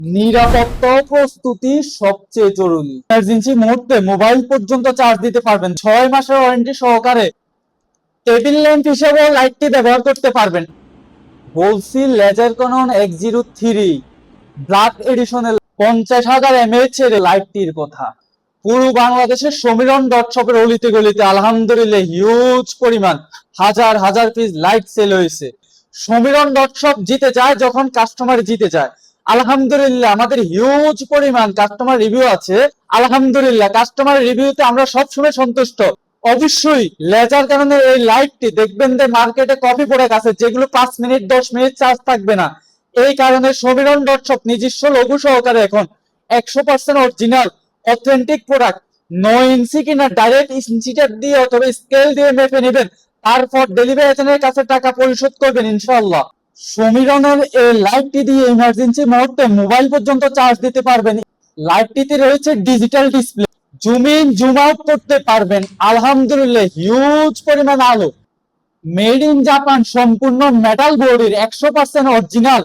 নিরাপত্তা ও প্রস্তুতি সবচেয়ে জরুরি। ইমার্জেন্সি মুহূর্তে মোবাইল পর্যন্ত চার্জ দিতে পারবেন। 6 মাসের ওয়ারেন্টি সহকারে টেবিল ল্যাম্প হিসেবে লাইটটি ব্যবহার করতে পারবেন। বলছি লেজার ক্যানন X03 ব্ল্যাক এডিশনের 50,000 mAh এর লাইটটির কথা। পুরো বাংলাদেশের সমীরণ ডট শপের অলিতে গলিতে আলহামদুলিল্লাহ হিউজ পরিমাণ হাজার হাজার পিস লাইট সেল হয়েছে। সমীরণ ডট শপ জিতে যায় যখন কাস্টমার জিতে যায়। আলহামদুলিল্লাহ আমাদের হিউজ পরিমাণ কাস্টমার রিভিউ আছে। আলহামদুলিল্লাহ কাস্টমার রিভিউতে আমরা সবসময় সন্তুষ্ট। অবশ্যই লেজার ক্যাননের এই লাইটটি দেখবেন যে মার্কেটে কপি পড়ে গেছে, যেগুলো 5 মিনিট 10 মিনিট চার্জ থাকবে না। এই কারণে সমীরণ ডট শপ নিজস্ব লঘু সহকারে এখন 100% অরিজিনাল অথেন্টিক প্রোডাক্ট 9 ইঞ্চি কিনা ডাইরেক্ট ইঞ্চিটার দিয়ে অথবা স্কেল দিয়ে মেপে নেবেন, তারপর ডেলিভারি এজেন্টের কাছে টাকা পরিশোধ করবেন ইনশাআল্লাহ। সমীরণের এই লাইটটি দিয়ে ইমার্জেন্সি মুহূর্তে মোবাইল পর্যন্ত চার্জ দিতে পারবেন। লাইটটিতে রয়েছে digital display, zoom in zoom out করতে পারবেন। আলহামদুলিল্লাহ হিউজ পরিমাণ আলো, মেড ইন জাপান, সম্পূর্ণ মেটাল বডির 100% অরিজিনাল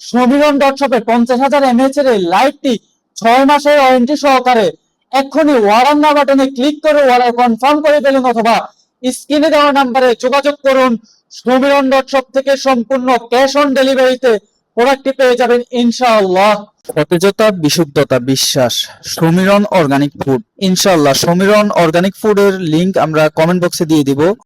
সমীরণ ডট শপে 50,000 mAh এর এই লাইটটি 6 মাসের ওয়ারেন্টি সহকারে এক্ষুনি অর্ডার নাও বাটনে ক্লিক করে অর্ডার কনফার্ম করে ফেলুন অথবা স্ক্রিনে দেওয়া নাম্বারে যোগাযোগ করুন। সমীরণ ডট শপ থেকে সম্পূর্ণ ক্যাশ অন ডেলিভারিতে প্রোডাক্টটি পেয়ে যাবেন ইনশাআল্লাহ। সতেজতা, বিশুদ্ধতা, বিশ্বাস, সমীরণ অর্গানিক ফুড। ইনশাআল্লাহ সমীরণ অর্গানিক ফুডের লিংক আমরা কমেন্ট বক্সে দিয়ে দিব।